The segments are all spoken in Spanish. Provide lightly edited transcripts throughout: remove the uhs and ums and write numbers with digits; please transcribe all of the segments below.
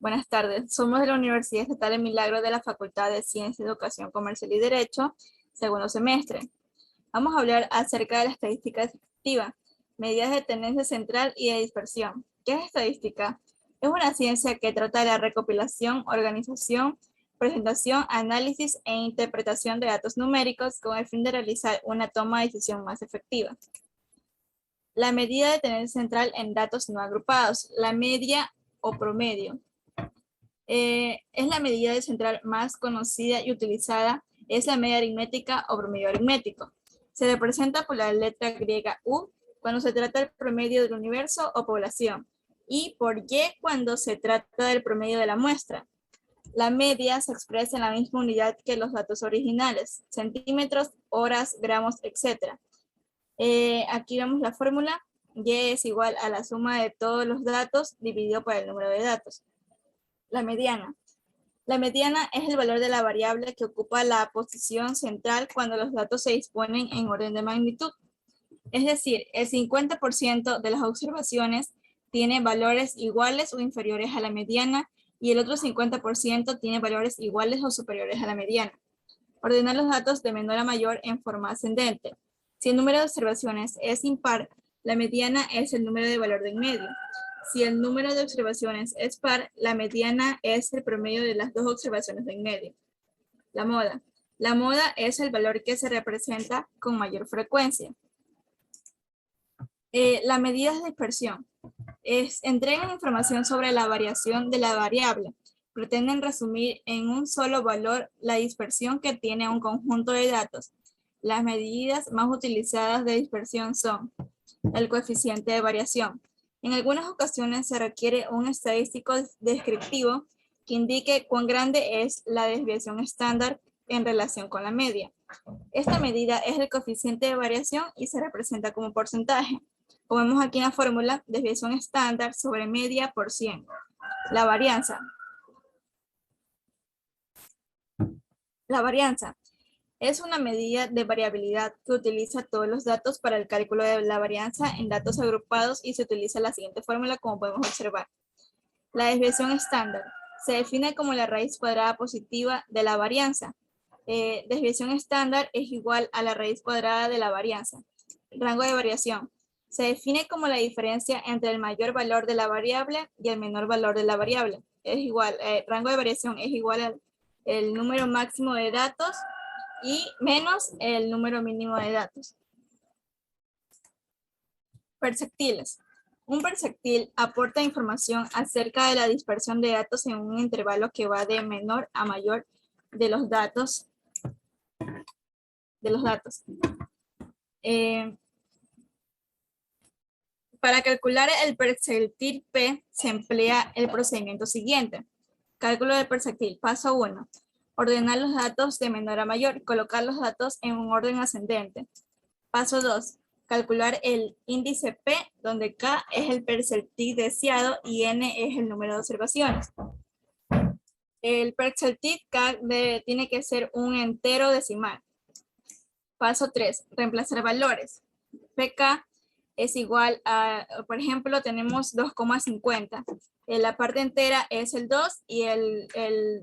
Buenas tardes. Somos de la Universidad Estatal de Milagro de la Facultad de Ciencia, Educación Comercial y Derecho, segundo semestre. Vamos a hablar acerca de la estadística descriptiva, medidas de tendencia central y de dispersión. ¿Qué es estadística? Es una ciencia que trata de la recopilación, organización, presentación, análisis e interpretación de datos numéricos con el fin de realizar una toma de decisión más efectiva. La medida de tendencia central en datos no agrupados, la media o promedio. Es la medida de central más conocida y utilizada, es la media aritmética o promedio aritmético. Se representa por la letra griega U cuando se trata del promedio del universo o población, y por Y cuando se trata del promedio de la muestra. La media se expresa en la misma unidad que los datos originales, centímetros, horas, gramos, etc. Aquí vemos la fórmula. Y es igual a la suma de todos los datos dividido por el número de datos. La mediana. La mediana es el valor de la variable que ocupa la posición central cuando los datos se disponen en orden de magnitud. Es decir, el 50% de las observaciones tiene valores iguales o inferiores a la mediana y el otro 50% tiene valores iguales o superiores a la mediana. Ordenar los datos de menor a mayor en forma ascendente. Si el número de observaciones es impar, la mediana es el número de valor de en medio. Si el número de observaciones es par, la mediana es el promedio de las dos observaciones de en medio. La moda. La moda es el valor que se representa con mayor frecuencia. La medida de dispersión. Entregan información sobre la variación de la variable. Pretenden resumir en un solo valor la dispersión que tiene un conjunto de datos. Las medidas más utilizadas de dispersión son el coeficiente de variación. En algunas ocasiones se requiere un estadístico descriptivo que indique cuán grande es la desviación estándar en relación con la media. Esta medida es el coeficiente de variación y se representa como porcentaje. Como vemos aquí en la fórmula, desviación estándar sobre media por 100. La varianza. La varianza es una medida de variabilidad que utiliza todos los datos para el cálculo de la varianza en datos agrupados y se utiliza la siguiente fórmula como podemos observar. La desviación estándar se define como la raíz cuadrada positiva de la varianza. Desviación estándar es igual a la raíz cuadrada de la varianza. Rango de variación se define como la diferencia entre el mayor valor de la variable y el menor valor de la variable. Rango de variación es igual al el número máximo de datos y menos el número mínimo de datos. Perceptiles. Un perceptil aporta información acerca de la dispersión de datos en un intervalo que va de menor a mayor de los datos. Para calcular el perceptil P se emplea el procedimiento siguiente. Cálculo del perceptil. Paso 1. Ordenar los datos de menor a mayor. Colocar los datos en un orden ascendente. Paso 2. Calcular el índice P, donde K es el perceptil deseado y N es el número de observaciones. El perceptil K tiene que ser un entero decimal. Paso 3. Reemplazar valores. PK es igual a, por ejemplo, tenemos 2,50. La parte entera es el 2 y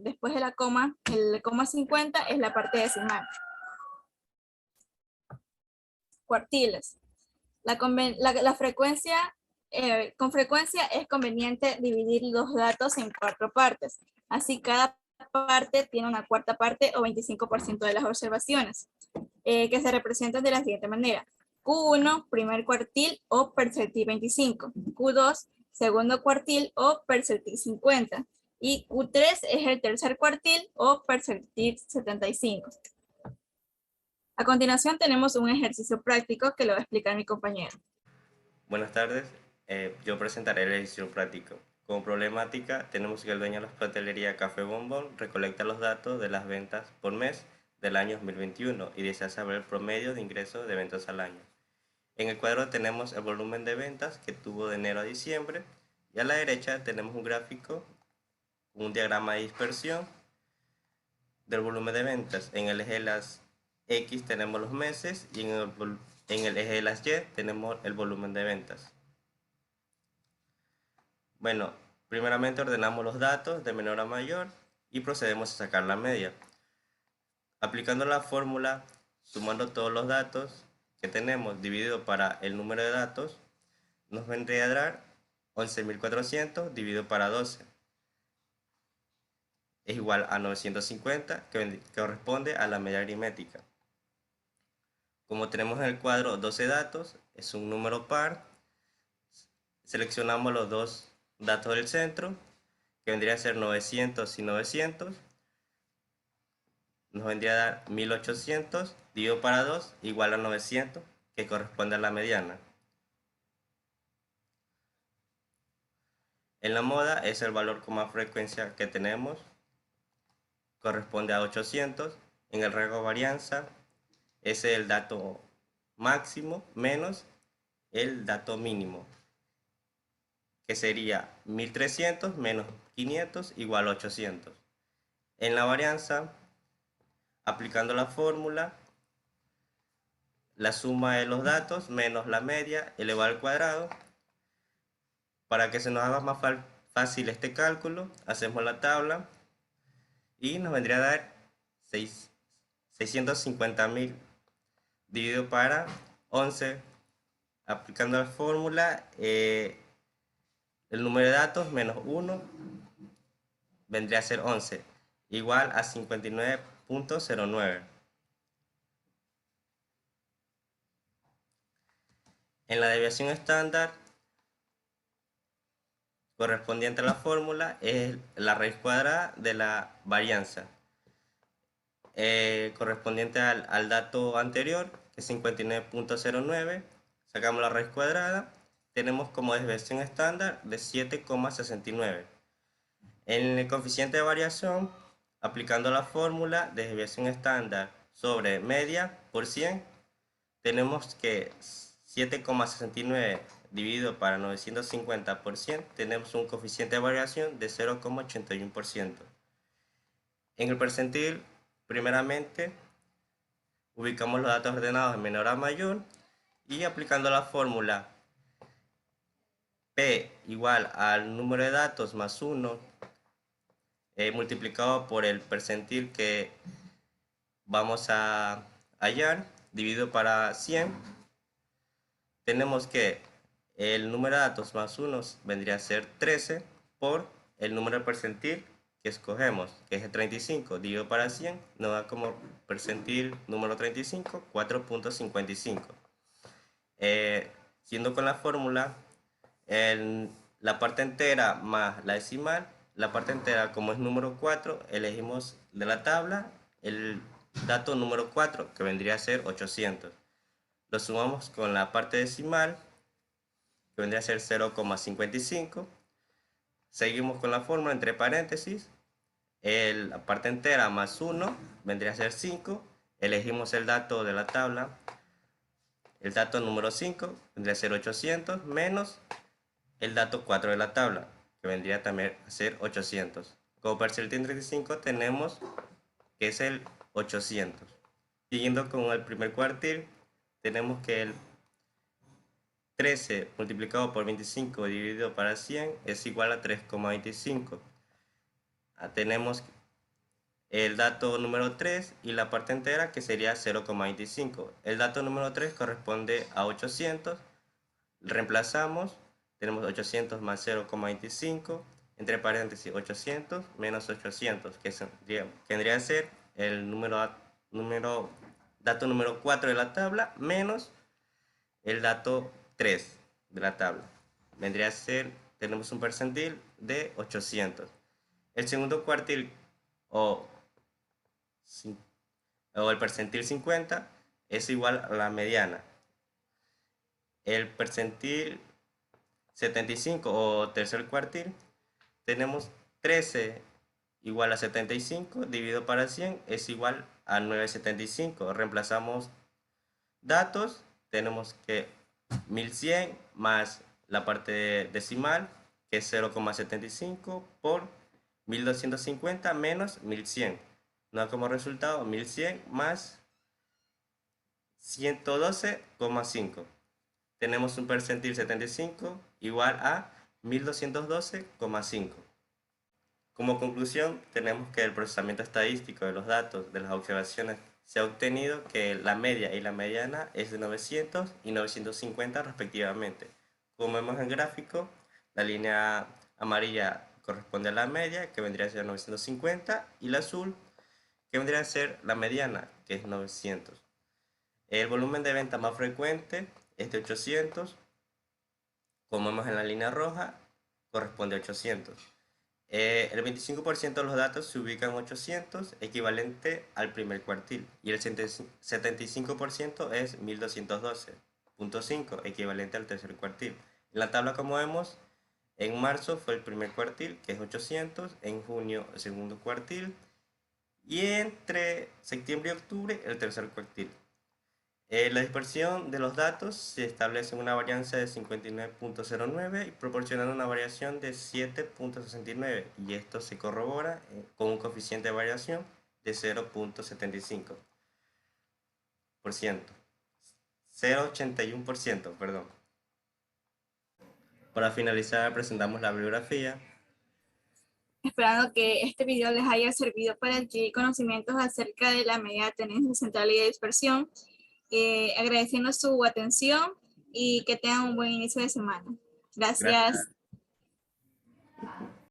después de la coma, el coma 50 es la parte decimal. Cuartiles. Con frecuencia es conveniente dividir los datos en 4 partes. Así cada parte tiene una cuarta parte o 25% de las observaciones, que se representan de la siguiente manera. Q1, primer cuartil o perceptil 25. Q2, segundo cuartil o perceptil 50. Y Q3 es el tercer cuartil o perceptil 75. A continuación tenemos un ejercicio práctico que lo va a explicar mi compañero. Buenas tardes, yo presentaré el ejercicio práctico. Como problemática, tenemos que el dueño de la pastelería Café Bombón recolecta los datos de las ventas por mes del año 2021 y desea saber el promedio de ingresos de ventas al año. En el cuadro tenemos el volumen de ventas que tuvo de enero a diciembre y a la derecha tenemos un gráfico, un diagrama de dispersión del volumen de ventas. En el eje de las X tenemos los meses y en el eje de las Y tenemos el volumen de ventas. Bueno, Primeramente ordenamos los datos de menor a mayor y procedemos a sacar la media. Aplicando la fórmula, sumando todos los datos que tenemos dividido para el número de datos, nos vendría a dar 11.400 dividido para 12. Es igual a 950, que corresponde a la media aritmética. Como tenemos en el cuadro 12 datos, es un número par, seleccionamos los dos datos del centro, que vendría a ser 900 y 900, nos vendría a dar 1800 dividido para 2 igual a 900, que corresponde a la mediana. En la moda es el valor con más frecuencia que tenemos, corresponde a 800. En el rango de varianza es el dato máximo menos el dato mínimo, que sería 1300 menos 500 igual a 800. En la varianza, aplicando la fórmula, la suma de los datos menos la media elevado al cuadrado. Para que se nos haga más fácil este cálculo, hacemos la tabla y nos vendría a dar 650.000 dividido para 11. Aplicando la fórmula, el número de datos menos 1 vendría a ser 11, igual a 59.09. En la desviación estándar, correspondiente a la fórmula, es la raíz cuadrada de la varianza. Correspondiente al dato anterior, que es 59.09, sacamos la raíz cuadrada, tenemos como desviación estándar de 7,69. En el coeficiente de variación, aplicando la fórmula de desviación estándar sobre media por 100, tenemos que 7,69 dividido para 950 por 100, tenemos un coeficiente de variación de 0,81%. En el percentil, primeramente, ubicamos los datos ordenados de menor a mayor y aplicando la fórmula P igual al número de datos más 1 multiplicado por el percentil que vamos a hallar dividido para 100, tenemos que el número de datos más 1 vendría a ser 13 por el número de percentil que escogemos, que es el 35, dividido para 100, nos da como percentil número 35, 4.55. Siendo con la fórmula, la parte entera más la decimal, la parte entera como es número 4, elegimos de la tabla el dato número 4, que vendría a ser 800. Lo sumamos con la parte decimal, que vendría a ser 0,55. Seguimos con la fórmula entre paréntesis, la parte entera más 1 vendría a ser 5. Elegimos el dato de la tabla, el dato número 5 vendría a ser 800 menos el dato 4 de la tabla, que vendría también a ser 800. Como percentil 35 tenemos que es el 800. Siguiendo con el primer cuartil, tenemos que el 13 multiplicado por 25 dividido para 100 es igual a 3,25. Tenemos el dato número 3 y la parte entera, que sería 0,25. El dato número 3 corresponde a 800. Reemplazamos, tenemos 800 más 0,25, entre paréntesis 800 menos 800, que vendría a ser el dato número 4 de la tabla menos el dato 3 de la tabla. Vendría a ser, tenemos un percentil de 800. El segundo cuartil o el percentil 50 es igual a la mediana. El percentil 75 o tercer cuartil, tenemos 13 igual a 75 dividido para 100 es igual a 975. Reemplazamos datos, tenemos que 1100 más la parte decimal, que es 0,75 por 1250 menos 1100. Nos da como resultado 1100 más 112,5. Tenemos un percentil 75 igual a 1212,5. Como conclusión, tenemos que el procesamiento estadístico de los datos de las observaciones se ha obtenido que la media y la mediana es de 900 y 950 respectivamente. Como vemos en el gráfico, la línea amarilla corresponde a la media, que vendría a ser 950, y la azul, que vendría a ser la mediana, que es 900. El volumen de venta más frecuente es de 800, como vemos en la línea roja, corresponde a 800. El 25% de los datos se ubican en 800, equivalente al primer cuartil, y el 75% es 1212,5, equivalente al tercer cuartil. En la tabla, como vemos, en marzo fue el primer cuartil, que es 800, en junio el segundo cuartil, y entre septiembre y octubre el tercer cuartil. La dispersión de los datos se establece en una varianza de 59,09 y proporcionando una variación de 7,69, y esto se corrobora con un coeficiente de variación de 0,75%, 0,81%, perdón. Para finalizar, presentamos la bibliografía. Esperando que este video les haya servido para adquirir conocimientos acerca de la medida de tendencia central y de dispersión. Agradeciendo su atención y que tengan un buen inicio de semana. Gracias. Gracias.